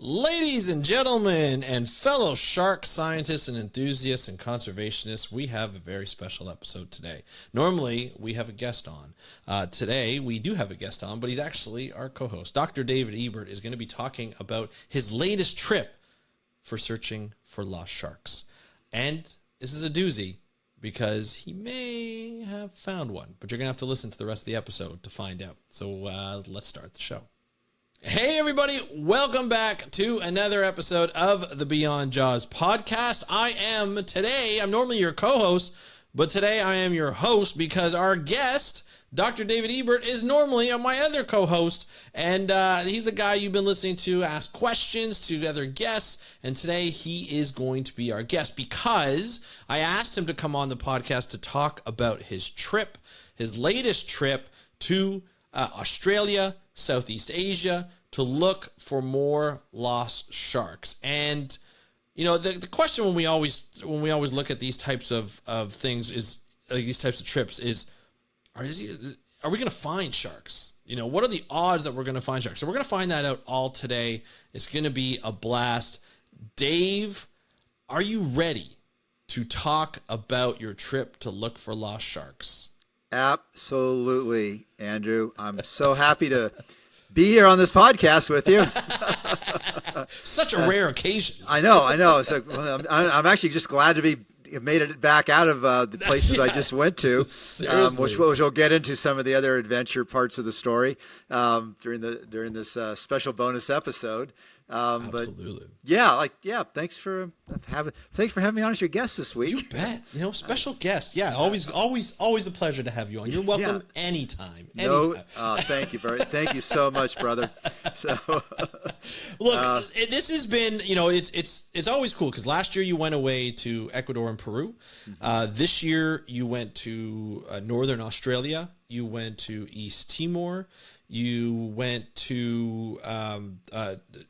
Ladies and gentlemen, and fellow shark scientists and enthusiasts and conservationists, we have a very special episode today. Normally, we have a guest on. Today, we do have a guest on, but he's actually our co-host. Dr. David Ebert is going to be talking about his latest trip for searching for lost sharks. And this is a doozy because he may have found one, but you're going to have to listen to the rest of the episode to find out. So let's start the show. Hey everybody, welcome back to another episode of the Beyond Jaws podcast. I'm normally your co-host, but today I am your host because our guest, Dr. David Ebert, is normally my other co-host, and he's the guy you've been listening to ask questions to other guests, and today he is going to be our guest because I asked him to come on the podcast to talk about his latest trip to Australia, Southeast Asia, to look for more lost sharks. And you know, the question when we always look at these types of things is these types of trips is, are we going to find sharks? You know, what are the odds that we're going to find sharks? So we're going to find that out all today. It's going to be a blast. Dave, are you ready to talk about your trip to look for lost sharks? Absolutely, Andrew. I'm so happy to be here on this podcast with you. Such a rare occasion. I know. So I'm actually just glad to be made it back out of the places I just went to, which we'll get into some of the other adventure parts of the story during this special bonus episode. Absolutely. But thanks for having me on as your guest this week. You bet. You know, special guest. Yeah, always a pleasure to have you on. You're welcome anytime. Thank you thank you so much, brother. So, look, this has been, you know, it's always cool because last year you went away to Ecuador and Peru. This year you went to Northern Australia. You went to East Timor. You went to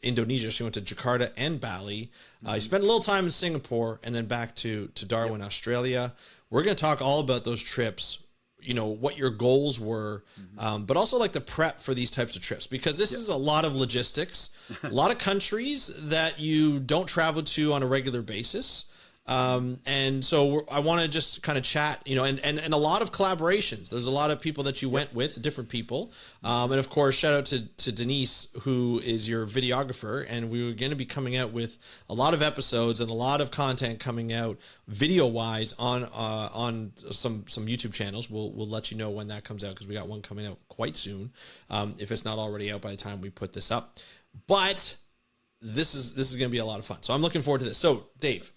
Indonesia. So you went to Jakarta and Bali. You spent a little time in Singapore and then back to Darwin, Australia. We're going to talk all about those trips, you know, what your goals were, but also like the prep for these types of trips, because this is a lot of logistics, a lot of countries that you don't travel to on a regular basis. And so I want to just kind of chat, you know, and a lot of collaborations. There's a lot of people that you went with, different people. And of course, shout out to Denise, who is your videographer. And we were going to be coming out with a lot of episodes and a lot of content coming out video wise on some YouTube channels. We'll let you know when that comes out, because we got one coming out quite soon. If it's not already out by the time we put this up, but this is going to be a lot of fun. So I'm looking forward to this. So Dave,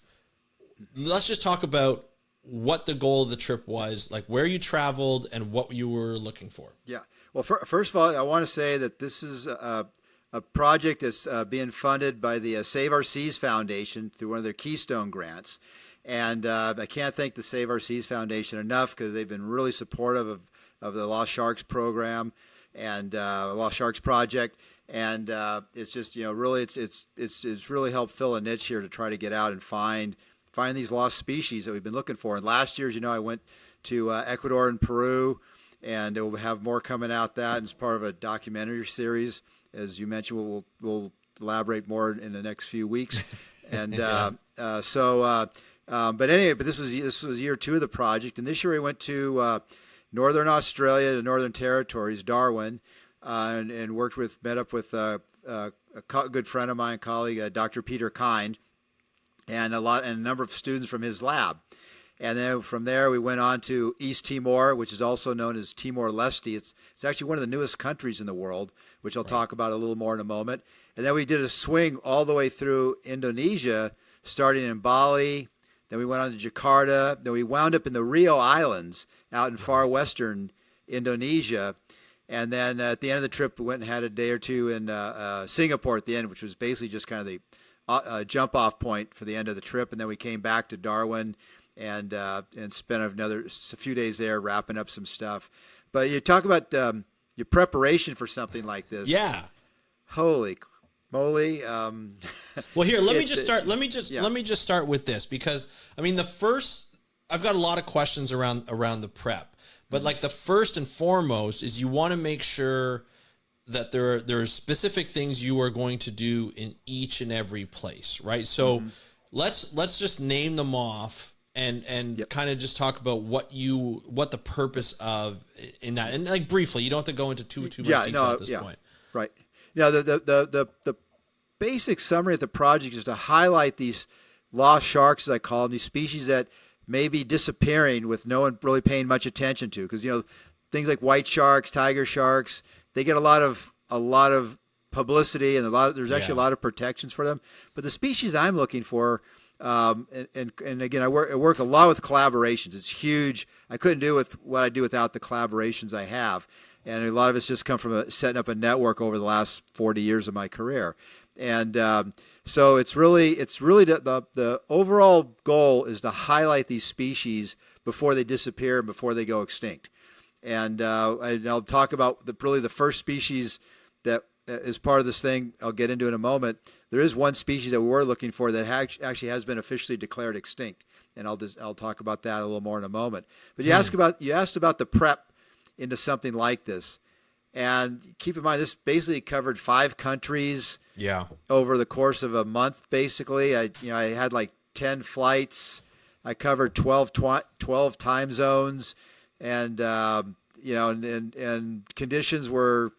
let's just talk about what the goal of the trip was, like where you traveled and what you were looking for. Yeah. Well, first of all, I want to say that this is a project that's being funded by the Save Our Seas Foundation through one of their Keystone grants. And I can't thank the Save Our Seas Foundation enough, because they've been really supportive of the Lost Sharks program and Lost Sharks project. And it's just, you know, really, it's really helped fill a niche here to try to get out and find these lost species that we've been looking for. And last year, as you know, I went to Ecuador and Peru, and we'll have more coming out that as part of a documentary series. As you mentioned, we'll elaborate more in the next few weeks. And but this was year 2 of the project, and this year we went to Northern Australia, the Northern Territories, Darwin, and met up with a good friend of mine, colleague, Dr. Peter Kind, and a number of students from his lab. And then from there, we went on to East Timor, which is also known as Timor-Leste. It's actually one of the newest countries in the world, which I'll talk about a little more in a moment. And then we did a swing all the way through Indonesia, starting in Bali. Then we went on to Jakarta. Then we wound up in the Rio Islands out in far western Indonesia. And then at the end of the trip, we went and had a day or two in Singapore at the end, which was basically just kind of the jump-off point for the end of the trip. And then we came back to Darwin and spent a few days there wrapping up some stuff. But you talk about your preparation for something like this. Yeah. Holy moly. Well, here, let me just start with this, because I mean, I've got a lot of questions around the prep, but like the first and foremost is you want to make sure that there are specific things you are going to do in each and every place, right? So let's just name them off and kind of just talk about what the purpose of in that, and like briefly, you don't have to go into too much detail at this point. Right. Now the basic summary of the project is to highlight these lost sharks, as I call them, these species that may be disappearing with no one really paying much attention to, because things like white sharks, tiger sharks, they get a lot of publicity, and there's actually a lot of protections for them. But the species I'm looking for, and again, I work a lot with collaborations. It's huge. I couldn't do with what I do without the collaborations I have, and a lot of it's just come from setting up a network over the last 40 years of my career. And so it's really the overall goal is to highlight these species before they disappear and before they go extinct. And I'll talk about the first species that is part of this thing. I'll get into in a moment. There is one species that we're looking for that actually has been officially declared extinct, and I'll talk about that a little more in a moment. But you asked about the prep into something like this, and keep in mind this basically covered 5 countries. Yeah. Over the course of a month, basically, I had like 10 flights. I covered 12 time zones. And and conditions were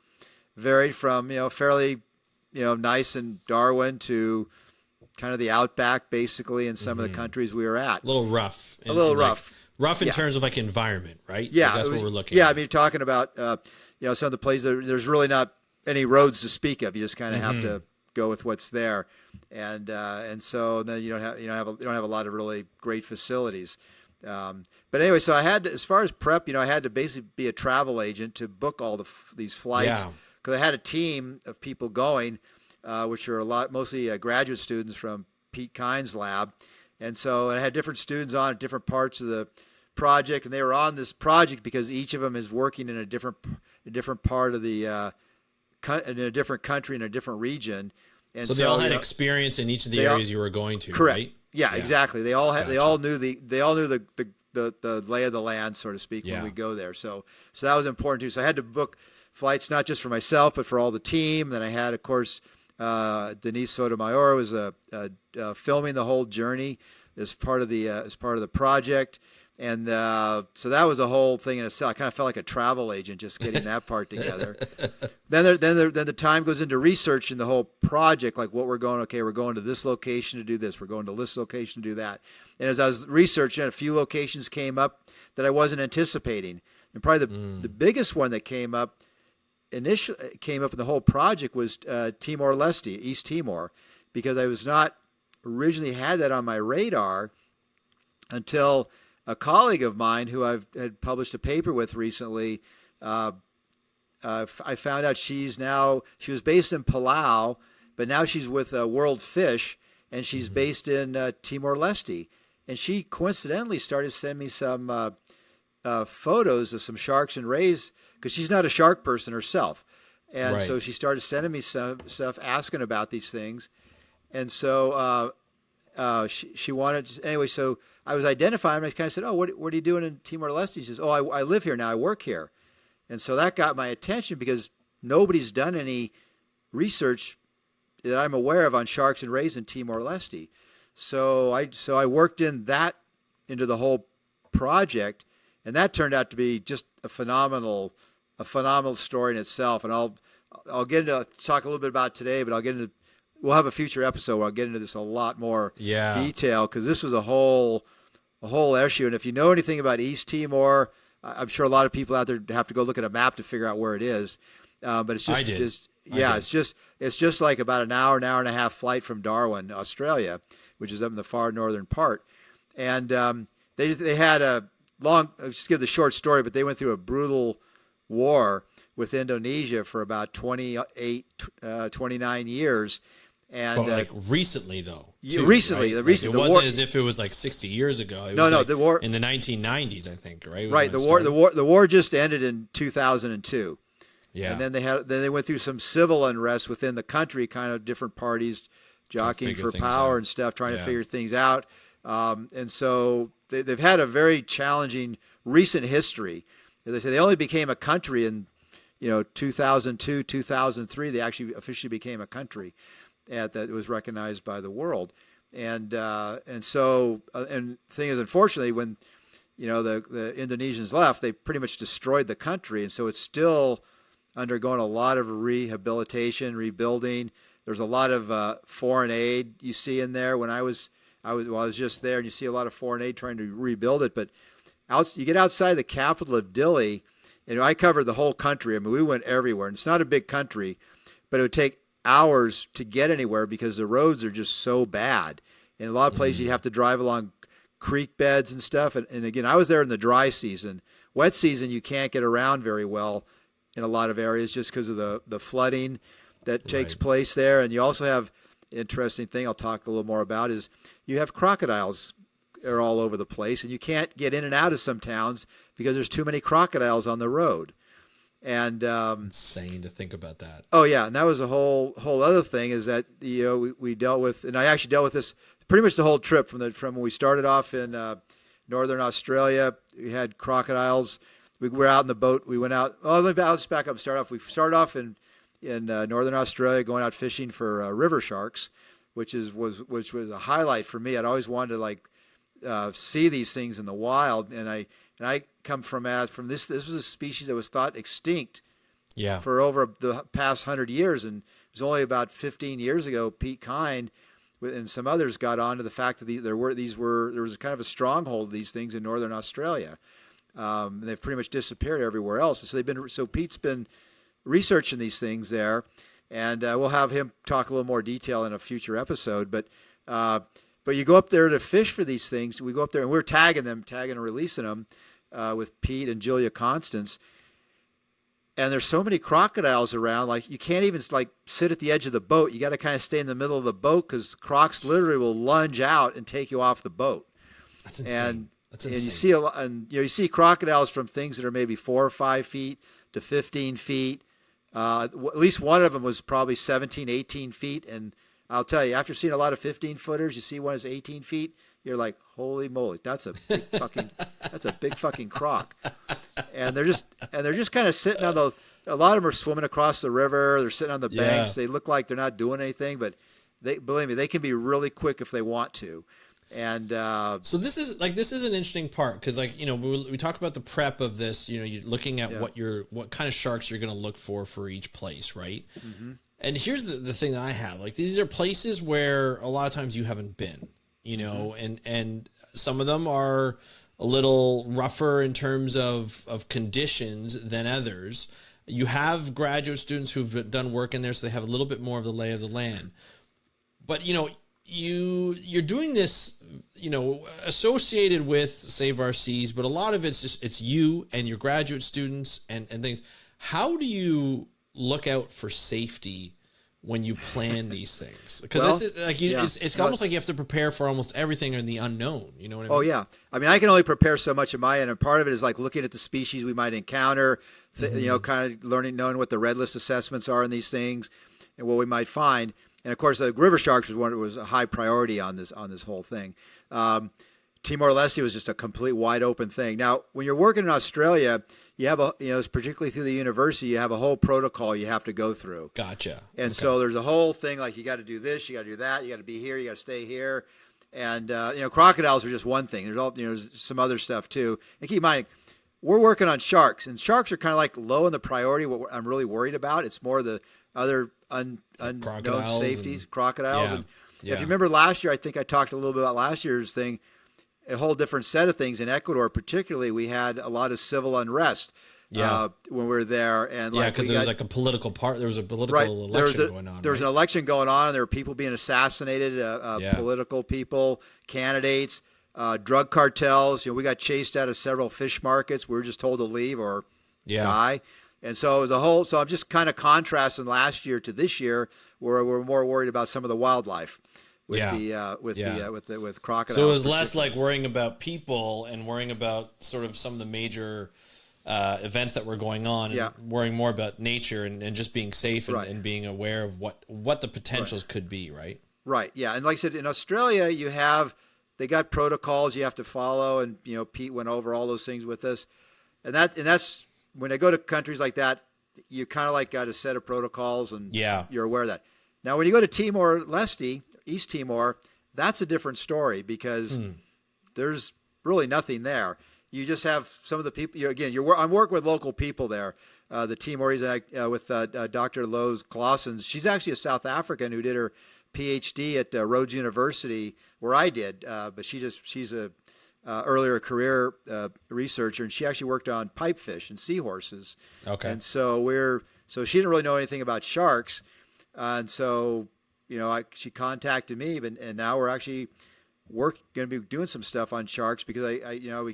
varied from fairly nice in Darwin to kind of the outback, basically, in some of the countries we were at. A little rough. Rough in terms of like environment, right? Yeah, like that's what we're looking. Yeah, I mean, you're talking about some of the places there's really not any roads to speak of. You just kind of have to go with what's there, and so then you don't have a lot of really great facilities. But anyway, so I had to, as far as prep, I had to basically be a travel agent to book all these flights, because I had a team of people going, which are mostly graduate students from Pete Kine's lab. And so I had different students on at different parts of the project, and they were on this project because each of them is working in a different part of the in a different country, in a different region. And so they all had experience in each of the areas you were going to, correct. Right? Yeah, exactly. They all had, they all knew the lay of the land, so to speak, when we go there. So that was important too. So I had to book flights not just for myself, but for all the team. Then I had, of course, Denise Sotomayor was filming the whole journey as part of the project. And so that was a whole thing in itself. I kind of felt like a travel agent just getting that part together. Then the time goes into researching the whole project, like what we're going to this location to do this. We're going to this location to do that. And as I was researching, a few locations came up that I wasn't anticipating. And probably the biggest one that came up in the whole project was Timor-Leste, East Timor, because I was not originally had that on my radar until a colleague of mine who had published a paper with recently, I found out she was based in Palau, but now she's with World Fish, and she's based in Timor-Leste. And she coincidentally started sending me some photos of some sharks and rays, because she's not a shark person herself. And so she started sending me some stuff asking about these things. And so she wanted to, anyway, so I was identifying, and I kind of said, "Oh, what are you doing in Timor-Leste?" She says, "Oh, I live here now. I work here." And so that got my attention, because nobody's done any research that I'm aware of on sharks and rays in Timor-Leste. So I worked into the whole project, and that turned out to be just a phenomenal story in itself. And I'll get into talk a little bit about it today, but we'll have a future episode where I'll get into this a lot more detail, because this was a whole issue. And if you know anything about East Timor, I'm sure a lot of people out there have to go look at a map to figure out where it is. But it's just it's just like about an hour and a half flight from Darwin, Australia, which is up in the far northern part. And they had a long, I'll just give the short story, but they went through a brutal war with Indonesia for about 29 years. And but like recently, though. Recently. It wasn't as if it was like 60 years ago. It was the war in the 1990s, I think, right? Right. The war just ended in 2002. Yeah. And then they went through some civil unrest within the country, kind of different parties jockeying for power and stuff, trying to figure things out. And so they've had a very challenging recent history. As I say, they only became a country in 2002, 2003, they actually officially became a country that was recognized by the world. And so the thing is, unfortunately, when the Indonesians left, they pretty much destroyed the country, and so it's still undergoing a lot of rehabilitation, rebuilding. There's a lot of foreign aid you see in there. I was just there, and you see a lot of foreign aid trying to rebuild it. But you get outside the capital of Dili, and I covered the whole country. I mean, we went everywhere, and it's not a big country, but it would take hours to get anywhere because the roads are just so bad. In a lot of places, you have to drive along creek beds and stuff. And again, I was there in the dry season. Wet season, you can't get around very well in a lot of areas just because of the flooding that takes place there. And you also have, interesting thing I'll talk a little more about, is you have crocodiles are all over the place, and you can't get in and out of some towns because there's too many crocodiles on the road. And insane to think about that. Oh yeah, and that was a whole other thing, is that we dealt with, and I actually dealt with this pretty much the whole trip from when we started off in northern Australia. We had crocodiles. We were out in the boat. We went out. Oh, I'll just back up and start off. We started off in northern Australia, going out fishing for river sharks, which was a highlight for me. I'd always wanted to see these things in the wild, and I come from this. This was a species that was thought extinct for over the past 100 years, and it was only about 15 years ago Pete Kind and some others got on to the fact that there was kind of a stronghold of these things in northern Australia. They've pretty much disappeared everywhere else. So Pete's been researching these things there, and we'll have him talk a little more detail in a future episode. But you go up there to fish for these things. We go up there and we're tagging and releasing them with Pete and Julia Constance. And there's so many crocodiles around, you can't even sit at the edge of the boat. You got to kind of stay in the middle of the boat because crocs literally will lunge out and take you off the boat. That's insane. And you see you see crocodiles from things that are maybe 4 or 5 feet to 15 feet. At least one of them was probably 17, 18 feet. And I'll tell you, after seeing a lot of 15-footers, you see one that's 18 feet, you're like, holy moly, that's a big fucking croc. And they're just kind of sitting on a lot of them are swimming across the river. They're sitting on the banks. They look like they're not doing anything, but believe me, they can be really quick if they want to. And so this is an interesting part, because we talk about the prep of this. You're looking at what kind of sharks you're going to look for each place, right? Mm-hmm. And here's the thing that I have, these are places where a lot of times you haven't been, mm-hmm. and some of them are a little rougher in terms of conditions than others. You have graduate students who've done work in there, so they have a little bit more of the lay of the land. But you're doing this, associated with Save Our Seas, but a lot of it's you and your graduate students and things. How do you look out for safety when you plan these things? Because it's almost like you have to prepare for almost everything in the unknown. You know what I mean? Oh yeah. I mean, I can only prepare so much of my end, and part of it is looking at the species we might encounter, mm-hmm. Kind of knowing what the red list assessments are in these things and what we might find. And of course, the river sharks was a high priority on this whole thing. Timor-Leste was just a complete wide open thing. Now, when you're working in Australia, you have particularly through the university, you have a whole protocol you have to go through. Gotcha. And so there's a whole thing you got to do this, you got to do that, you got to be here, you got to stay here. And crocodiles are just one thing. There's some other stuff too. And keep in mind, we're working on sharks, and sharks are kind of low in the priority. What I'm really worried about, it's more the other unknown safeties, crocodiles. And if you remember last year, I think I talked a little bit about last year's thing, a whole different set of things in Ecuador. Particularly, we had a lot of civil unrest when we were there. And because there was a political there was a political election going on. There was an election going on, and there were people being assassinated, political people, candidates, drug cartels. We got chased out of several fish markets. We were just told to leave or die. And so it was so I'm just kind of contrasting last year to this year, where we're more worried about some of the wildlife with crocodiles. So it was less worrying about people and worrying about sort of some of the major events that were going on, and worrying more about nature and just being safe and being aware of what the potentials could be, right? Right. Yeah. And like I said, in Australia, they got protocols you have to follow, and Pete went over all those things with us, and that's when I go to countries like that, you kind of like got a set of protocols, and Yeah. you're aware of that. Now, when you go to Timor-Leste, East Timor, that's a different story because there's really nothing there. You just have some of the people. I'm working with local people there. The Timorese with Dr. Lowe's Claussens. She's actually a South African who did her PhD at Rhodes University, where I did, but she's a earlier career researcher, and she actually worked on pipefish and seahorses. Okay. And so she didn't really know anything about sharks, and so she contacted me, and now we're actually going to be doing some stuff on sharks because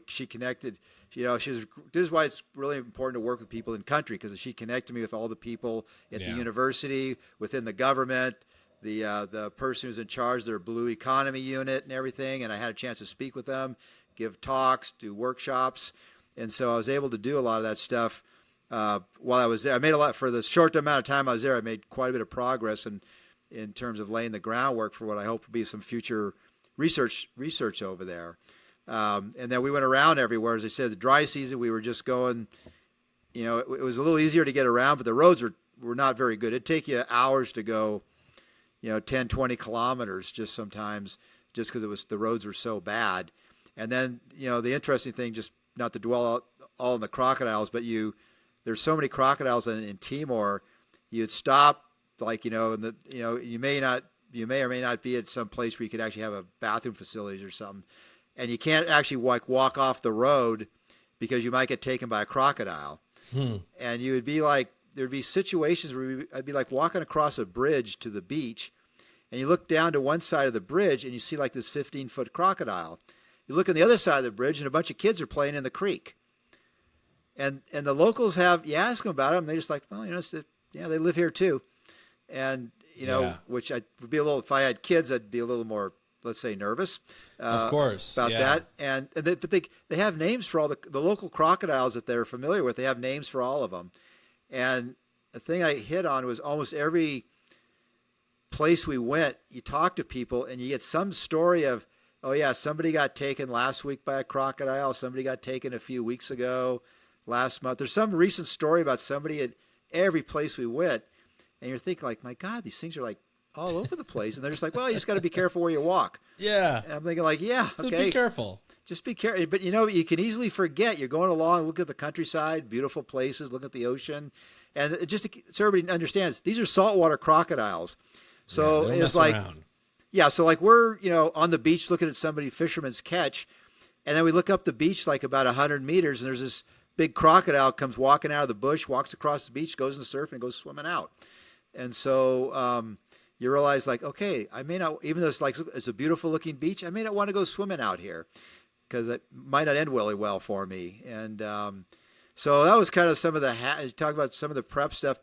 she connected. This is why it's really important to work with people in country, because she connected me with all the people at the university, within the government, the person who's in charge of their blue economy unit and everything. And I had a chance to speak with them, give talks, do workshops. And so I was able to do a lot of that stuff while I was there. I made a lot for the short amount of time I was there. I made quite a bit of progress in terms of laying the groundwork for what I hope will be some future research over there. And then we went around everywhere. As I said, the dry season, we were just going, it was a little easier to get around, but the roads were not very good. It'd take you hours to go, 10, 20 kilometers just sometimes, just because the roads were so bad. And then, the interesting thing, just not to dwell all on the crocodiles, but there's so many crocodiles in Timor, you'd stop, like, you may or may not be at some place where you could actually have a bathroom facilities or something. And you can't actually walk off the road because you might get taken by a crocodile. And you would be like, there'd be situations where I'd be like walking across a bridge to the beach, and you look down to one side of the bridge and you see like this 15-foot crocodile. You look on the other side of the bridge and a bunch of kids are playing in the creek. And the locals you ask them about it, and they're just like, well, they live here too. And, which I would be a little, if I had kids, I'd be a little more, let's say, nervous of course, about that. But they have names for all the local crocodiles that they're familiar with. They have names for all of them. And the thing I hit on was almost every place we went, you talk to people and you get some story of, oh yeah, somebody got taken last week by a crocodile. Somebody got taken a few weeks ago, last month. There's some recent story about somebody at every place we went. And you're thinking like, my God, these things are like all over the place. And they're just like, well, you just got to be careful where you walk. Yeah. And I'm thinking like, yeah, okay. Just be careful. Just be careful. But, you can easily forget. You're going along, look at the countryside, beautiful places, look at the ocean. And just so everybody understands, these are saltwater crocodiles. So it's like, so like we're, on the beach looking at somebody, fisherman's catch. And then we look up the beach like about 100 meters, and there's this big crocodile comes walking out of the bush, walks across the beach, goes in the surf, and goes swimming out. And so you realize like, okay, I may not, even though it's a beautiful looking beach, I may not want to go swimming out here because it might not end really well for me. And so that was kind of some of talk about some of the prep stuff.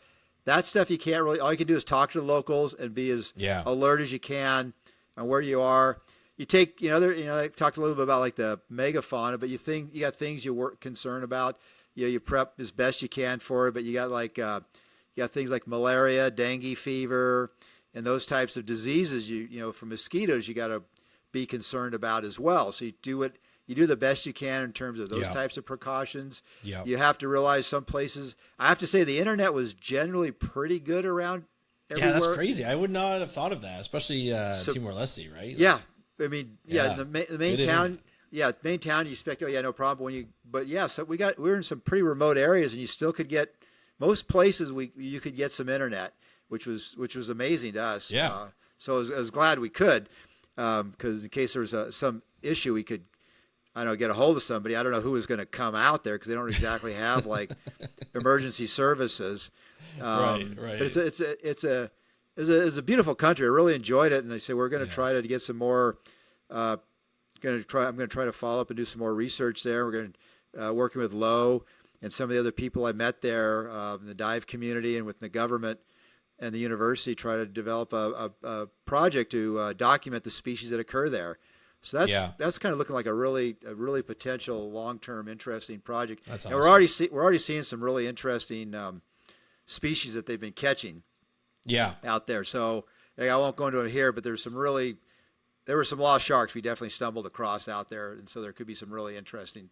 That stuff you can't really, all you can do is talk to the locals and be as alert as you can on where you are. You take, I talked a little bit about like the megafauna, but you got things you concerned about. You prep as best you can for it, but you got like, you got things like malaria, dengue fever, and those types of diseases. From mosquitoes, you got to be concerned about as well. So you do the best you can in terms of those types of precautions. Yeah. You have to realize some places. I have to say the internet was generally pretty good around everywhere. Yeah, that's crazy. I would not have thought of that, especially Timor-Leste, right? Yeah, I mean, the main town. Internet. Main town. You expect, no problem. So we were in some pretty remote areas, and you still could get. Most places you could get some internet, which was amazing to us. Yeah. So I was glad we could, because in case there was some issue, we could, get a hold of somebody. I don't know who was going to come out there because they don't exactly have like emergency services. Right. But it's a beautiful country. I really enjoyed it, and I say we're going to try to get some more. I'm going to try to follow up and do some more research there. We're going to working with Lowe and some of the other people I met there in the dive community and with the government and the university, try to develop a project to document the species that occur there. So that's kind of looking like a really potential long-term interesting project. That's and awesome. we're already seeing some really interesting species that they've been catching. Out there. So I won't go into it here, but there were some lost sharks we definitely stumbled across out there, and so there could be some really interesting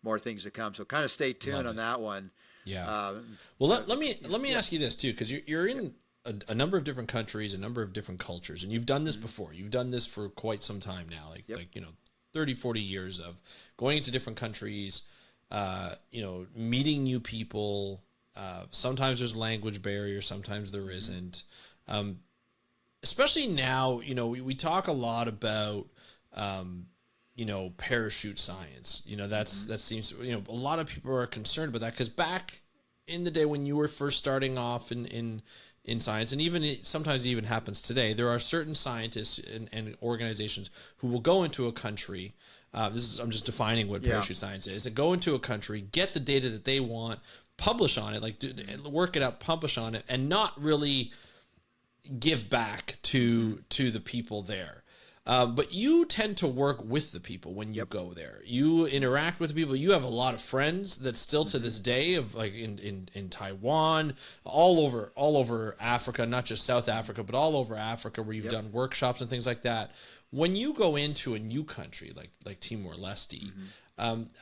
more things to come. So kind of stay tuned on that one. Yeah. Uh, Well, let me ask you this too, because you're in a number of different countries, a number of different cultures, and you've done this before. You've done this for quite some time now, like 30, 40 years of going into different countries, meeting new people. Sometimes there's language barrier, sometimes there isn't. Especially now, we talk a lot about, parachute science. That seems, a lot of people are concerned about that, because back in the day when you were first starting off in science, and sometimes it even happens today, there are certain scientists and organizations who will go into a country. I'm just defining what parachute science is. They go into a country, get the data that they want, publish on it, work it out, publish on it, and not really give back to the people there. But you tend to work with the people when you go there. You interact with the people. You have a lot of friends that still to this day, of like in Taiwan, all over Africa, not just South Africa, but all over Africa, where you've done workshops and things like that. When you go into a new country like Timor-Leste,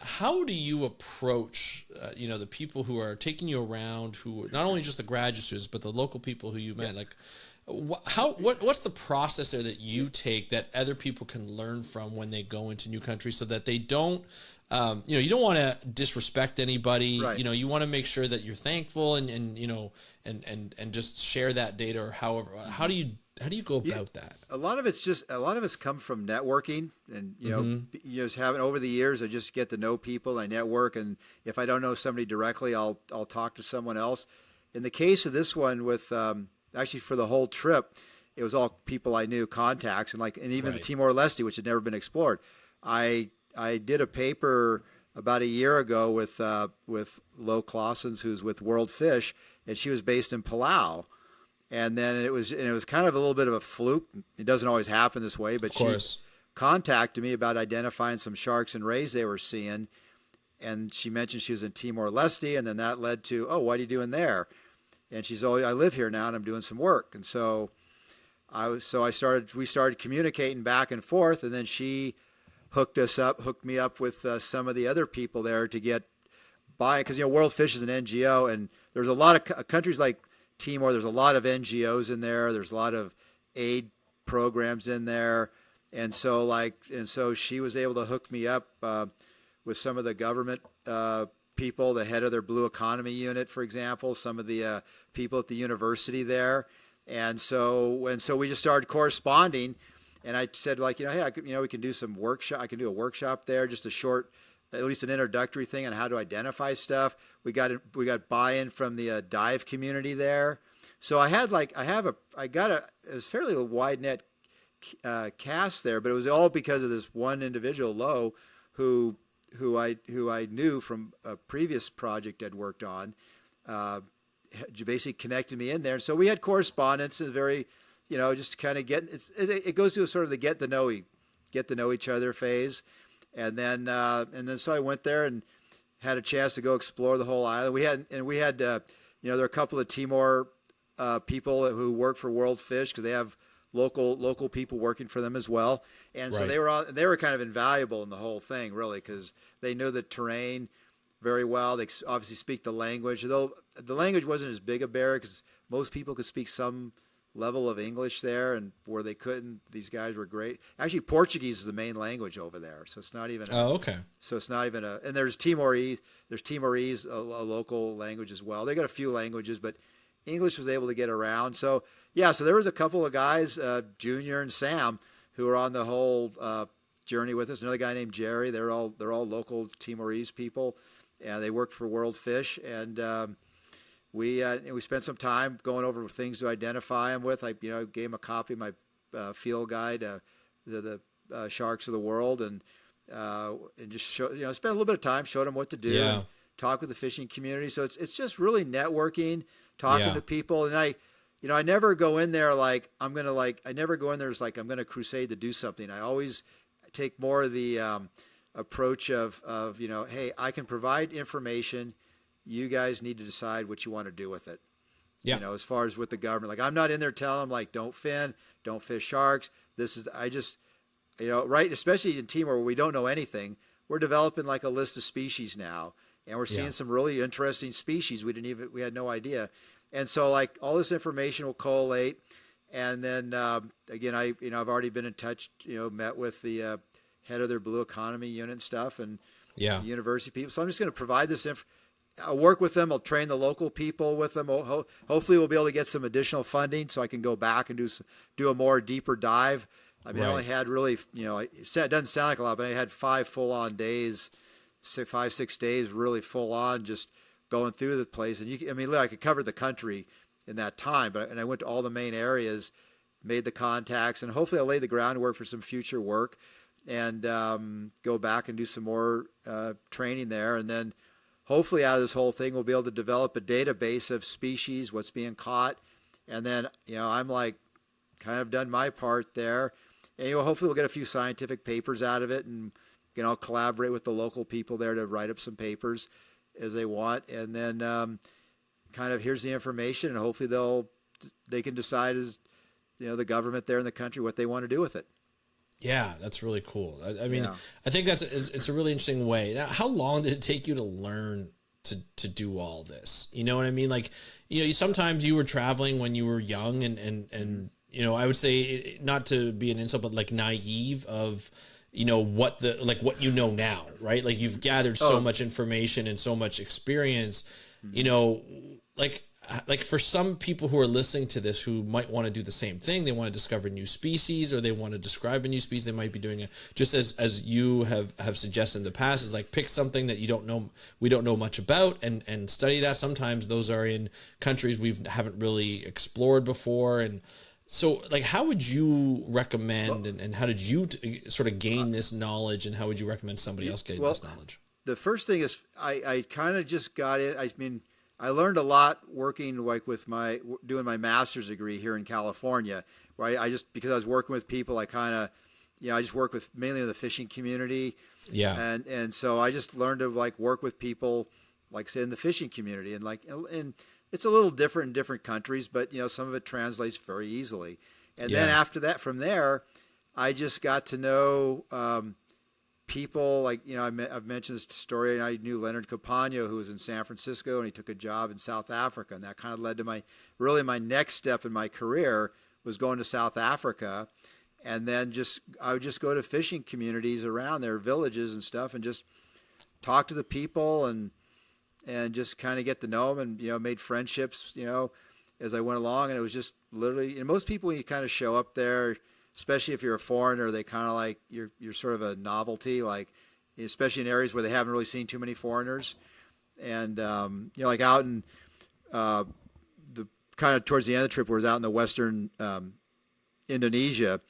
how do you approach the people who are taking you around, who not only just the graduate students but the local people who you met? Like, what's the process there that you take that other people can learn from when they go into new countries, so that they don't you don't want to disrespect anybody, right. You want to make sure that you're thankful and just share that data, or however. How do you go about that? A lot of it's come from networking, and just having over the years, I just get to know people, I network, and if I don't know somebody directly, I'll talk to someone else. In the case of this one, with actually for the whole trip, it was all people I knew, contacts, and even the Timor-Leste, which had never been explored. I did a paper about a year ago with Lo Claessens, who's with World Fish, and she was based in Palau. And then it was kind of a little bit of a fluke. It doesn't always happen this way, but she contacted me about identifying some sharks and rays they were seeing. And she mentioned she was in Timor-Leste, and then that led to, what are you doing there? And she's, I live here now and I'm doing some work. And so we started communicating back and forth, and then she hooked me up with some of the other people there to get by, because World Fish is an NGO, and there's a lot of countries like Timor, there's a lot of NGOs in there. There's a lot of aid programs in there. And so she was able to hook me up with some of the government people, the head of their Blue Economy Unit, for example, some of the people at the university there. And so we just started corresponding, and I said, hey, we can do some workshop. I can do a workshop there, just a short, at least an introductory thing on how to identify stuff. We got buy-in from the dive community there. So I got a fairly wide net cast there, but it was all because of this one individual, Lo, who I knew from a previous project I'd worked on. Basically connected me in there. So we had correspondence, and very, just kind of it goes through sort of the get to know each other phase. And then so I went there and had a chance to go explore the whole island. We had there are a couple of Timor people who work for World Fish, because they have local people working for them as well. And so they were kind of invaluable in the whole thing, really, because they knew the terrain very well. They obviously speak the language, though the language wasn't as big a barrier, because most people could speak some level of English there, and where they couldn't, these guys were great. Actually, Portuguese is the main language over there, so it's not even so it's not even and there's Timorese, a local language as well. They got a few languages, but English was able to get around. So there was a couple of guys, Junior and Sam, who were on the whole journey with us. Another guy named Jerry. They're all local Timorese people, and they worked for World Fish. And we spent some time going over things to identify them with. I gave them a copy of my field guide to the sharks of the world, and just spent a little bit of time, showed them what to do, and talk with the fishing community. So it's just really networking, talking to people. And I never go in there like I'm going to I never go in there as like I'm going to crusade to do something. I always take more of the approach of hey, I can provide information. You guys need to decide what you want to do with it. Yeah. As far as with the government, I'm not in there telling them don't fish sharks. Right. Especially in Timor, where we don't know anything, we're developing a list of species now. and we're seeing Yeah. some really interesting species we had no idea. And so like all this information will collate, and then again, I've already been in touch, met with the head of their blue economy unit and stuff, and Yeah. the university people. So I'm just going to provide this I'll work with them. I'll train the local people with them. Hopefully we'll be able to get some additional funding so I can go back and do a more deeper dive. I mean, I only had really, it doesn't sound like a lot, but I had 5 full-on days, 6 days, really full-on, just going through the place. And I could cover the country in that time, and I went to all the main areas, made the contacts, and hopefully I'll lay the groundwork for some future work, and go back and do some more training there. And then hopefully out of this whole thing, we'll be able to develop a database of species, what's being caught. And then, I'm like kind of done my part there. And hopefully we'll get a few scientific papers out of it, and I'll collaborate with the local people there to write up some papers as they want. And then kind of here's the information, and hopefully they can decide as the government there in the country what they want to do with it. Yeah, that's really cool. I mean, I think it's a really interesting way. Now, how long did it take you to learn to do all this? You know what I mean? Like, sometimes you were traveling when you were young, and I would say, not to be an insult, but like naive of, what now, right? Like you've gathered so much information and so much experience, like for some people who are listening to this who might want to do the same thing, they want to discover new species, or they want to describe a new species, they might be doing it just as you have suggested in the past, is like pick something that we don't know much about, and study that. Sometimes those are in countries we haven't really explored before. And so like, how would you recommend, and how did you sort of gain this knowledge, and how would you recommend somebody else getting this knowledge? The first thing is I kind of just got it. I learned a lot working like with doing my master's degree here in California, where because I was working with people, I kind of, I just work with mainly in the fishing community. Yeah. And so I just learned to like work with people, like say in the fishing community, and it's a little different in different countries, but some of it translates very easily. And then after that, from there, I just got to know, people like, I've mentioned this story, and I knew Leonard Capano, who was in San Francisco, and he took a job in South Africa. And that kind of led to my next step in my career was going to South Africa. And then I would just go to fishing communities around there, villages and stuff, and just talk to the people and just kind of get to know them, and, made friendships, as I went along. And it was just literally, most people, when you kind of show up there, especially if you're a foreigner, they kind of like you're sort of a novelty, like especially in areas where they haven't really seen too many foreigners. And like out in the kind of towards the end of the trip, where it was out in the western Indonesia,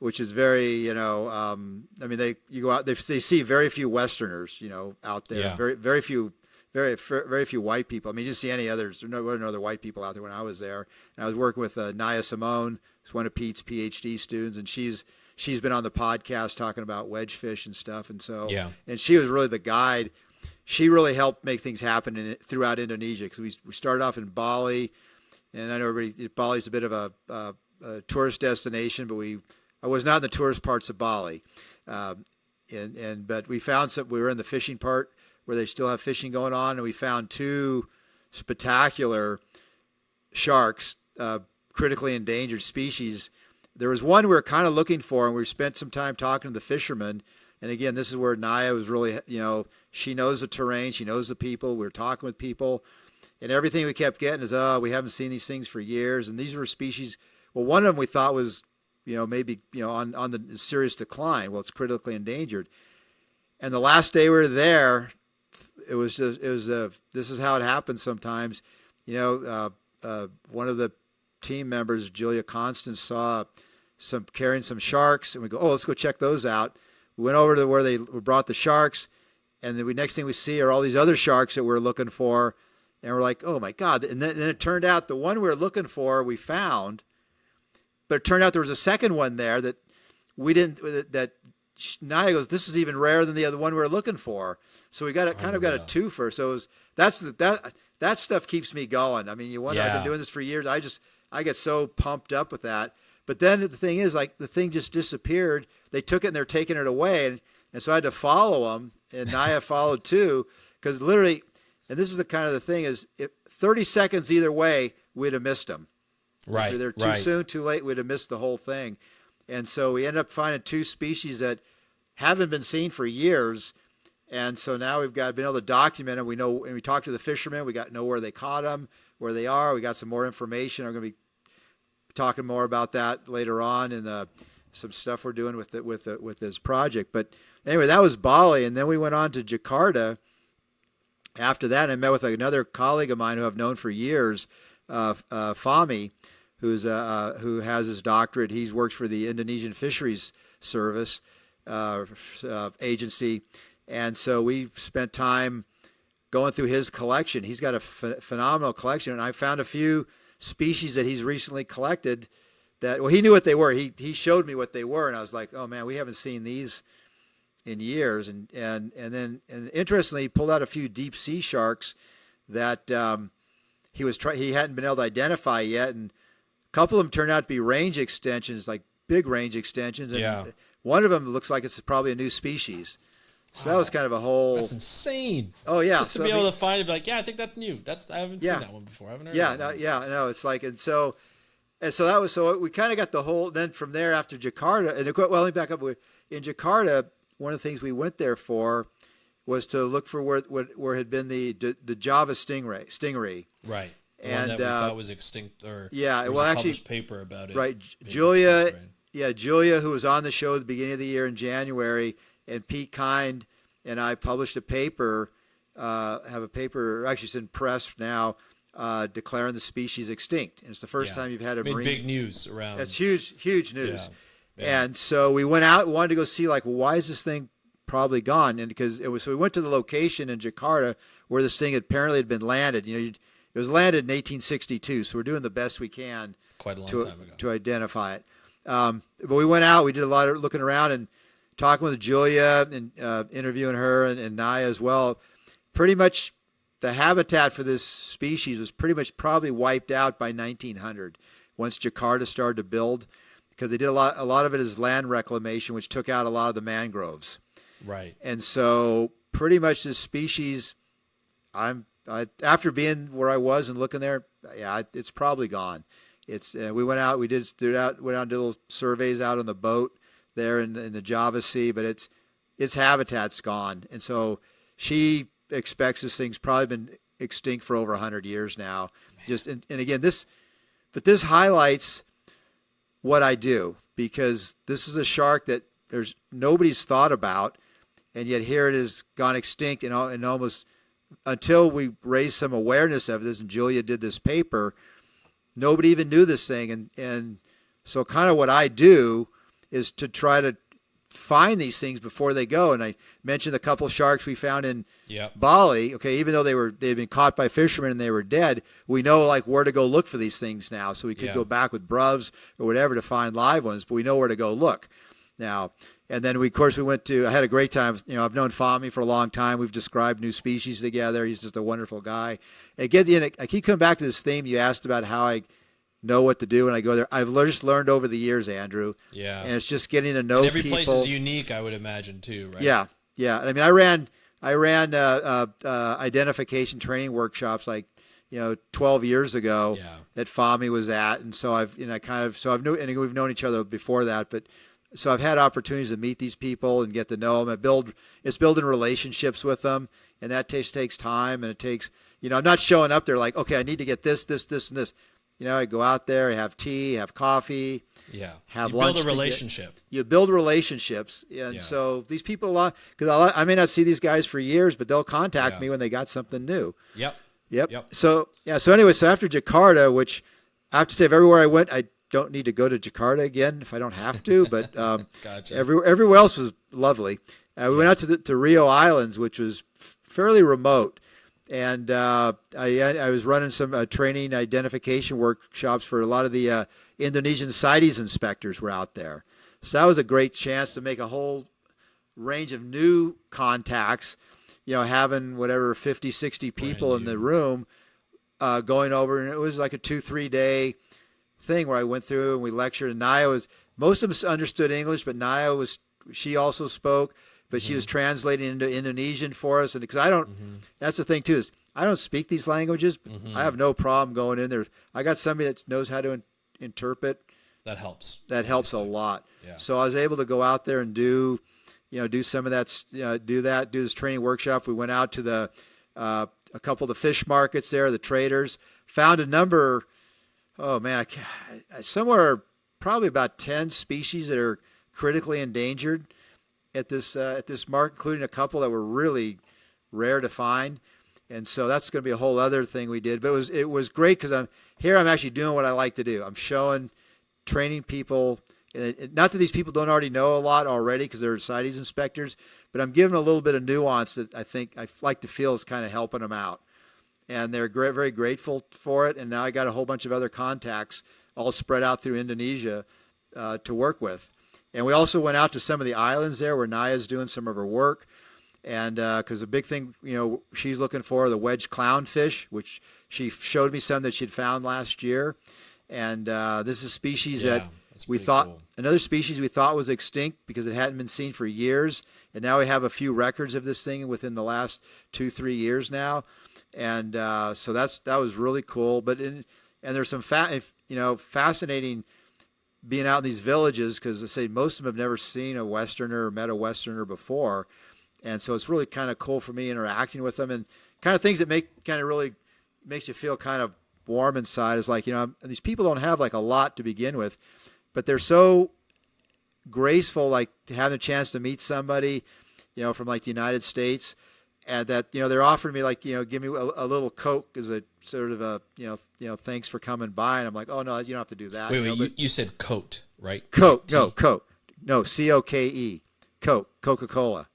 which is very you go out, they see very few Westerners out there, Yeah. very few. Very few white people. I mean, you didn't see any others. There were no other white people out there when I was there. And I was working with Naya Simone, who's one of Pete's PhD students, and she's been on the podcast talking about wedgefish and stuff. And so, and she was really the guide. She really helped make things happen throughout Indonesia, because we started off in Bali, and I know Bali's a bit of a tourist destination, but I was not in the tourist parts of Bali, but we found we were in the fishing part, where they still have fishing going on, and we found 2 spectacular sharks, critically endangered species. There was one we were kind of looking for, and we spent some time talking to the fishermen. And again, this is where Naya was really, she knows the terrain, she knows the people. We were talking with people, and everything we kept getting is, we haven't seen these things for years. And these were species. Well, one of them we thought was, maybe, on the serious decline. Well, it's critically endangered. And the last day we were there, this is how it happens sometimes. One of the team members, Julia Constance, saw carrying some sharks, and we go, let's go check those out. We went over to where they brought the sharks, and the next thing we see are all these other sharks that we're looking for, and we're like, oh my God. And then it turned out the one we were looking for we found, but it turned out there was a second one there that we didn't, that Naya goes, this is even rarer than the other one we were looking for. So we got a twofer. So that stuff keeps me going. I mean, I've been doing this for years. I get so pumped up with that. But then the thing is, like, the thing just disappeared. They took it and they're taking it away, and so I had to follow them, and Naya followed too, because literally, and this is the kind of the thing is, if 30 seconds either way, we'd have missed them. Right. If they're too soon, too late, we'd have missed the whole thing. And so we ended up finding 2 species that haven't been seen for years. And so now we've been able to document them. We know, and we talked to the fishermen. We know where they caught them, where they are. We got some more information. I'm going to be talking more about that later on in some stuff we're doing with this project. But anyway, that was Bali, and then we went on to Jakarta. After that, I met with another colleague of mine who I've known for years, Fahmi, who has his doctorate. He works for the Indonesian Fisheries Service agency, and so we spent time going through his collection. He's got a phenomenal collection, and I found a few species that he's recently collected that, well, he knew what they were. He showed me what they were, and I was like, oh man, we haven't seen these in years. And then interestingly, he pulled out a few deep sea sharks that he hadn't been able to identify yet, and a couple of them turned out to be range extensions, like big range extensions, and one of them looks like it's probably a new species. So that was kind of a whole. That's insane. Oh yeah, just to be able to find it, be like, yeah, I think that's new. I haven't seen that one before. I haven't heard. No, it's like, and so that was, so we kind of got the whole. Then from there, after Jakarta, and let me back up. In Jakarta, one of the things we went there for was to look for where had been the Java stingray. Right. And one that we thought was extinct, or published paper about it. Right. Julia, who was on the show at the beginning of the year in January, and Pete Kind and I published a paper, have a paper, actually it's in press now, declaring the species extinct. And it's the first time you've had a marine. Big news around. That's huge news. Yeah. And so we went out, wanted to go see, like, why is this thing probably gone? And so we went to the location in Jakarta where this thing apparently had been landed. It was landed in 1862, so we're doing the best we can quite a long time ago to identify it. But we went out, we did a lot of looking around and talking with Julia and interviewing her and Naya as well. Pretty much the habitat for this species was pretty much probably wiped out by 1900 once Jakarta started to build, because they did a lot of it is land reclamation, which took out a lot of the mangroves. Right. And so pretty much this species, after being where I was and looking there, it's probably gone. We went out, went out and did little surveys out on the boat there in the Java Sea, but its habitat's gone. And so she expects this thing's probably been extinct for over 100 years now. And again, this highlights what I do, because this is a shark that nobody's thought about, and yet here it has gone extinct, and almost until we raised some awareness of this, and Julia did this paper, nobody even knew this thing. And so kind of what I do is to try to find these things before they go. And I mentioned a couple of sharks we found in Bali. Okay, even though they'd been caught by fishermen and they were dead, we know like where to go look for these things now. So we could go back with bruvs or whatever to find live ones, but we know where to go look now. And then I had a great time. I've known Fahmi for a long time. We've described new species together. He's just a wonderful guy. Again, I keep coming back to this theme you asked about how I know what to do when I go there. I've just learned over the years, Andrew. Yeah. And it's just getting to know people. Every place is unique, I would imagine, too, right? Yeah. I mean, I ran identification training workshops 12 years ago that Fahmi was at, and so we've known each other before that, but so I've had opportunities to meet these people and get to know them. It's building relationships with them, and that takes time, and it takes, I'm not showing up there like, okay, I need to get this, and this. I go out there, I have tea, have coffee, have lunch. You build a relationship. You build relationships. And so these people, because I may not see these guys for years, but they'll contact me when they got something new. Yep. So anyway, so after Jakarta, which I have to say, everywhere I went, I don't need to go to Jakarta again if I don't have to, but gotcha. Everywhere else was lovely. We went out to Rio Islands, which was fairly remote. And I was running some training identification workshops for a lot of the Indonesian CITES inspectors were out there. So that was a great chance to make a whole range of new contacts, having 50, 60 people in the room going over. And it was like a 2-3 day thing where I went through and we lectured. And Naya most of us understood English, but Naya she also spoke. but she was translating into Indonesian for us. And because I don't, that's the thing too, is I don't speak these languages. I have no problem going in there. I got somebody that knows how to interpret. That helps. That helps a lot. Yeah. So I was able to go out there and do some of that, do this training workshop. We went out to a couple of the fish markets there, the traders, found a number, somewhere probably about 10 species that are critically endangered at this market, including a couple that were really rare to find. And so that's going to be a whole other thing we did. But it was great because I'm actually doing what I like to do. I'm training people. Not that these people don't already know a lot already because they're CITES inspectors, but I'm giving a little bit of nuance that I think I like to feel is kind of helping them out. And they're very grateful for it. And now I got a whole bunch of other contacts all spread out through Indonesia to work with. And we also went out to some of the islands there where Naya's doing some of her work. And because the big thing, she's looking for the wedge clownfish, which she showed me some that she'd found last year. And this is a species that we thought, another species we thought was extinct because it hadn't been seen for years. And now we have a few records of this thing within the last 2-3 years now. And so that was really cool. And there's some fascinating being out in these villages because I say most of them have never seen a Westerner or met a Westerner before. And so it's really kind of cool for me interacting with them and kind of things that really makes you feel kind of warm inside is like, these people don't have like a lot to begin with, but they're so graceful, like having a chance to meet somebody, from like the United States, and that, they're offering me like, give me a little Coke as a sort of a, thanks for coming by. And I'm like, oh no, you don't have to do that. Wait, you said coat, right? Coke. No, Coke. No, COKE. Coke, Coca-Cola.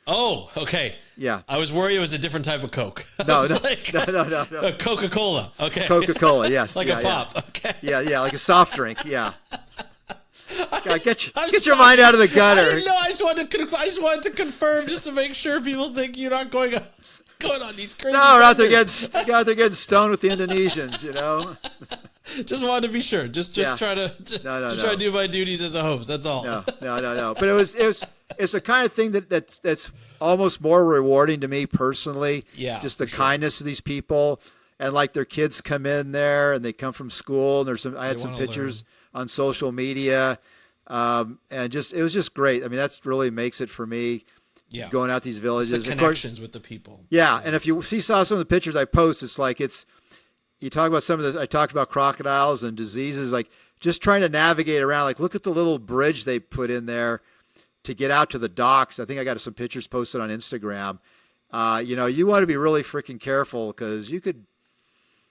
Oh, okay. Yeah. I was worried it was a different type of Coke. No. Coca-Cola. Okay. Coca-Cola, yes. Like a pop. Okay. Yeah, like a soft drink. Yeah. God, get your mind out of the gutter. I didn't know. I just wanted to confirm just to make sure people think you're not going on these crazy. No, we're out there getting stoned with the Indonesians. Just wanted to be sure. Just try to do my duties as a host. That's all. No. But it's the kind of thing that's almost more rewarding to me personally. Yeah. Just the kindness of these people, and like their kids come in there and they come from school, and I had some pictures on social media, and it was just great. I mean, that's really makes it for me. Yeah. Going out these villages, it's the connections with the people. Yeah, and if you saw some of the pictures I post, you talk about I talked about crocodiles and diseases, like just trying to navigate around. Like, look at the little bridge they put in there to get out to the docks. I think I got some pictures posted on Instagram. You want to be really freaking careful because you could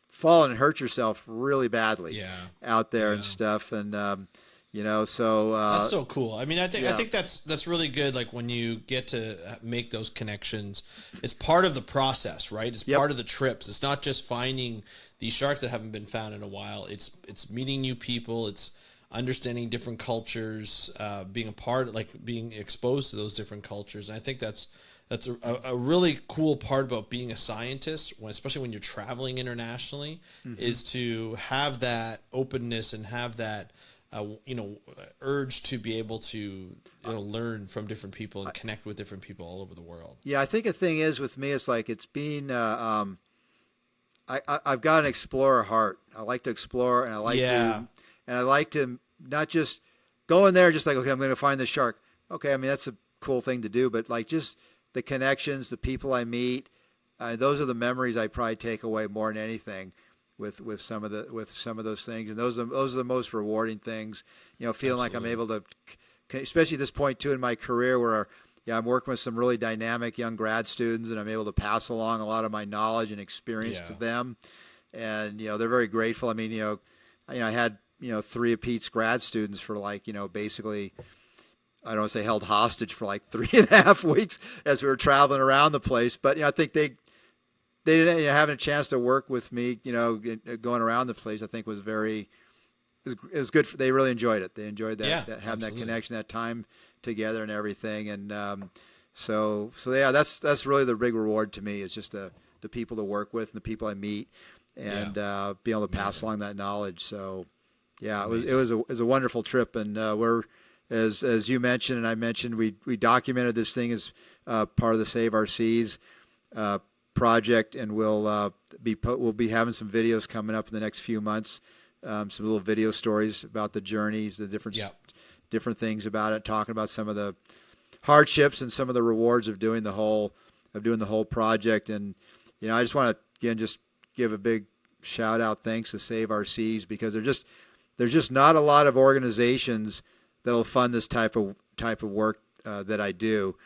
fall and hurt yourself really badly out there and stuff. And, so that's so cool. I mean, I think that's really good. Like when you get to make those connections, it's part of the process, right? It's part of the trips. It's not just finding these sharks that haven't been found in a while. It's meeting new people. It's understanding different cultures, being a part, like being exposed to those different cultures. And I think that's a really cool part about being a scientist, especially when you're traveling internationally, is to have that openness and have that urge to be able to learn from different people and connect with different people all over the world. Yeah, I think the thing is with me, it's like it's being I've got an explorer heart. I like to explore, and I like to not just go in there just like, okay, I'm going to find the shark. Okay, I mean that's a cool thing to do, but like just the connections, the people I meet, those are the memories I probably take away more than anything. With some of those things, and those are the most rewarding things. Feeling Absolutely. like I'm able to, especially at this point too in my career, where I'm working with some really dynamic young grad students, and I'm able to pass along a lot of my knowledge and experience to them, and they're very grateful. I mean, I had 3 of Pete's grad students for basically, I don't want to say held hostage for like 3.5 weeks as we were traveling around the place, but I think they didn't having a chance to work with me, going around the place. I think was it was good. They really enjoyed it. They enjoyed that having absolutely. that connection, that time together, and everything. And so that's really the big reward to me. Is just the people to work with and the people I meet, and being able to pass along that knowledge. So it was a wonderful trip, and we're as you mentioned and I mentioned, we documented this thing as part of the Save Our Seas project, and we'll be having some videos coming up in the next few months, some little video stories about the journeys, the different things about it, talking about some of the hardships and some of the rewards of doing the whole project. And I just want to again just give a big shout out, thanks to Save Our Seas, because there's just not a lot of organizations that'll fund this type of work that I do.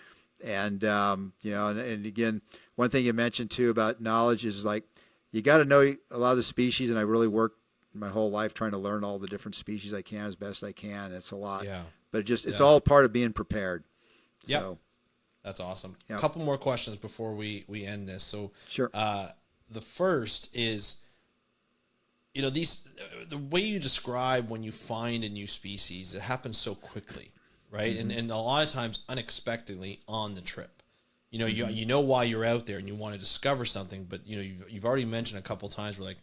And and again, one thing you mentioned too about knowledge is like you got to know a lot of the species, and I really work my whole life trying to learn all the different species I can as best I can. It's a lot, but it's all part of being prepared. Yeah, so, that's awesome. Yep. A couple more questions before we end this. So sure. The first is, the way you describe when you find a new species, it happens so quickly, right? Mm-hmm. And a lot of times unexpectedly on the trip. You know why you're out there and you want to discover something, but you've already mentioned a couple times where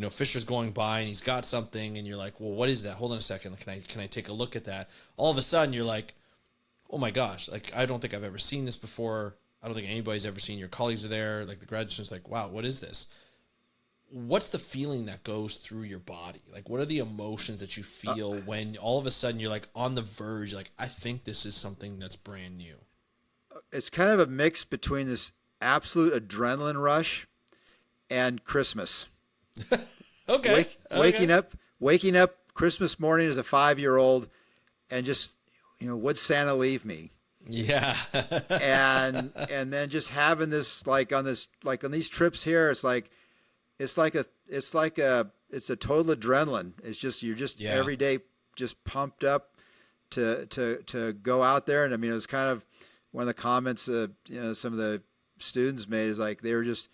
Fisher's going by and he's got something and you're like, well, what is that? Hold on a second. Can I take a look at that? All of a sudden you're like, oh my gosh, I don't think I've ever seen this before. I don't think anybody's ever seen. Your colleagues are there. Like the graduate students, like, wow, what is this? What's the feeling that goes through your body? Like, what are the emotions that you feel when all of a sudden you're like on the verge? Like, I think this is something that's brand new. It's kind of a mix between this absolute adrenaline rush and Christmas. Okay. Waking up Christmas morning as a 5-year-old and just, would Santa leave me? Yeah. and then just having this, on these trips here, it's a total adrenaline. It's just, you're just every day just pumped up to go out there. And I mean, it was kind of one of the comments, some of the students made is like, they were just,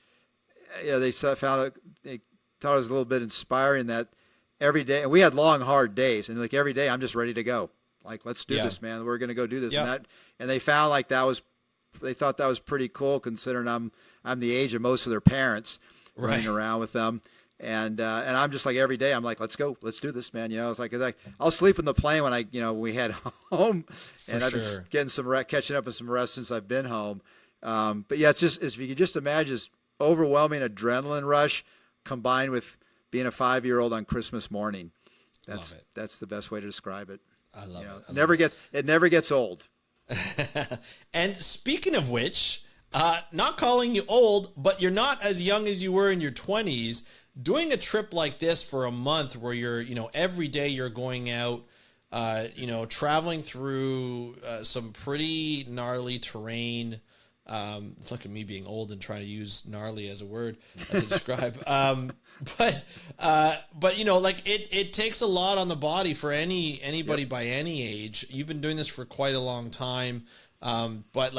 they thought it was a little bit inspiring that every day, and we had long, hard days, and like every day I'm just ready to go. Like, let's do this, man. We're going to go do this. Yeah. And they found they thought that was pretty cool, considering I'm the age of most of their parents running around with them. And I'm just like, every day I'm like, let's go, let's do this, man. It's like, I'll sleep in the plane when we head home, and I've been getting some catching up with some rest since I've been home. But yeah, it's if you could just imagine this overwhelming adrenaline rush combined with being a 5-year-old on Christmas morning. That's the best way to describe it. I love it. It never gets old. And speaking of which, not calling you old, but you're not as young as you were in your 20s. Doing a trip like this for a month where you're, every day you're going out, traveling through some pretty gnarly terrain. Look at me being old and trying to use gnarly as a word to describe. But it takes a lot on the body for anybody by any age. You've been doing this for quite a long time. But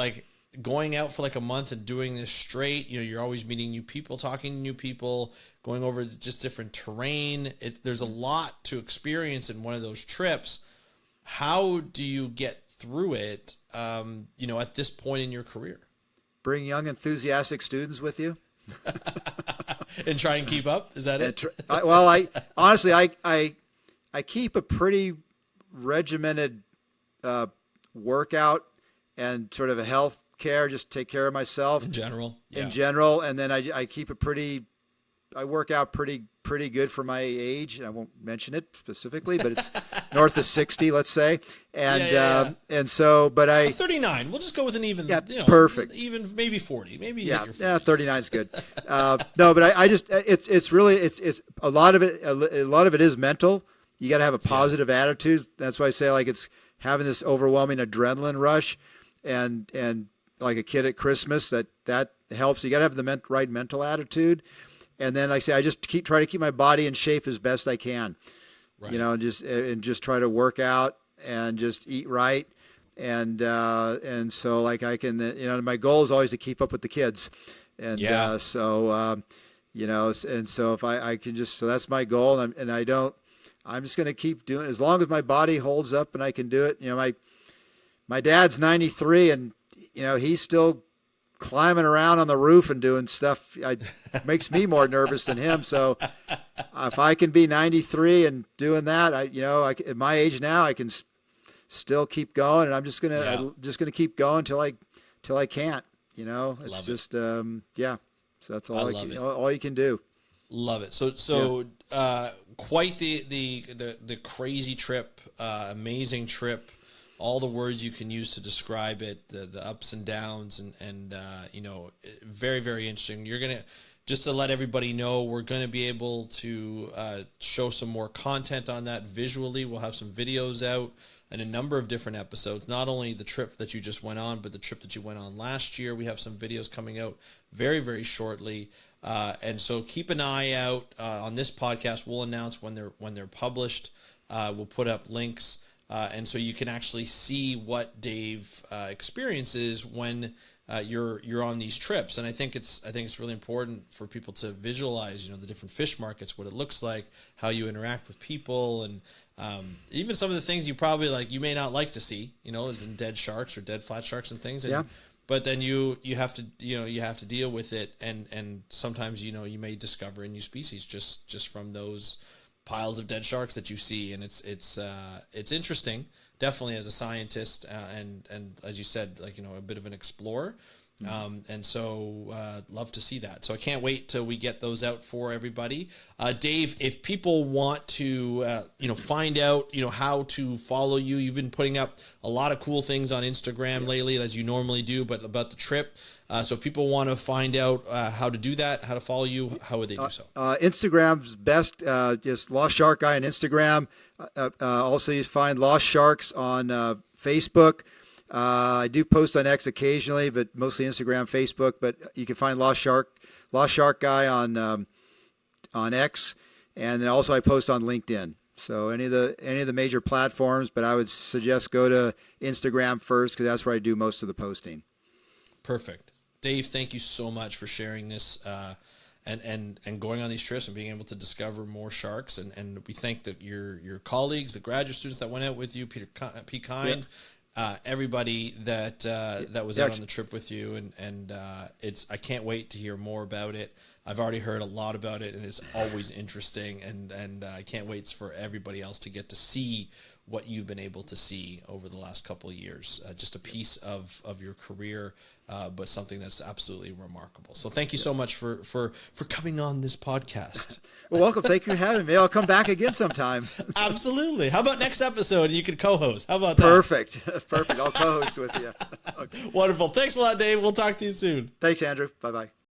going out for a month and doing this straight, you're always meeting new people, talking to new people, going over just different terrain. There's a lot to experience in one of those trips. How do you get through it, at this point in your career? Bring young, enthusiastic students with you. And try and keep up? Is that it? I honestly keep a pretty regimented workout and sort of a health care, just take care of myself in general. And then I keep I work out pretty good for my age. I won't mention it specifically, but it's north of 60, let's say. And and so, but 39. We'll just go with an even. Perfect. Even maybe 40. Maybe 39 is good. No, but I just it's really a lot of it. A lot of it is mental. You got to have a positive attitude. That's why I say it's having this overwhelming adrenaline rush, and like a kid at Christmas, that helps. You got to have the right mental attitude. And then, like I say, I just try to keep my body in shape as best I can, and just try to work out and just eat right. And so I can, my goal is always to keep up with the kids. And, and so if I can just, so that's my goal. And I'm just going to keep doing it as long as my body holds up and I can do it. My dad's 93 and, he's still climbing around on the roof and doing stuff. Makes me more nervous than him. So if I can be 93 and doing that, at my age now, I can still keep going, and I'm just gonna Yeah. I'm just gonna keep going till I can't. You know, it's Love just yeah. So that's I all love it. all you can do. Love it. Quite the crazy trip, amazing trip. All the words you can use to describe it, the ups and downs, and you know, very, very interesting. You're gonna, just to let everybody know, we're gonna be able to show some more content on that visually. We'll have some videos out and a number of different episodes. Not only the trip that you just went on, but the trip that you went on last year. We have some videos coming out very, very shortly. And so keep an eye out on this podcast. We'll announce when they're published. We'll put up links, and so you can actually see what Dave experiences when you're on these trips. And I think it's really important for people to visualize, you know, the different fish markets, what it looks like, how you interact with people, and even some of the things you probably you may not like to see, you know, as in dead sharks or dead flat sharks and things. And, Yeah. But then you have to deal with it, and sometimes, you know, you may discover a new species just from those piles of dead sharks that you see, and it's interesting, definitely, as a scientist, and as you said, like, you know, a bit of an explorer. And so love to see that. So I can't wait till we get those out for everybody. Dave, if people want to, you know, find out, you know, how to follow you, you've been putting up a lot of cool things on Instagram lately, as you normally do, but about the trip. So if people want to find out how to do that, how to follow you, how would they do so? Instagram's best, just Lost Shark Guy on Instagram. Also, you find Lost Sharks on Facebook. I do post on X occasionally, but mostly Instagram, Facebook. But you can find Lost Shark Guy on X, and then also I post on LinkedIn. So any of the major platforms, but I would suggest go to Instagram first, because that's where I do most of the posting. Perfect. Dave, thank you so much for sharing this and going on these trips and being able to discover more sharks. And we thank your colleagues, the graduate students that went out with you, Pete Kind, everybody that was out on the trip with you. And I can't wait to hear more about it. I've already heard a lot about it, and it's always interesting. And I can't wait for everybody else to get to see what you've been able to see over the last couple of years. Just a piece of your career, but something that's absolutely remarkable. So thank you so much for coming on this podcast. Well, welcome. Thank you for having me. I'll come back again sometime. Absolutely. How about next episode? You could co-host. How about that? Perfect. I'll co-host with you. Okay. Wonderful. Thanks a lot, Dave. We'll talk to you soon. Thanks, Andrew. Bye-bye.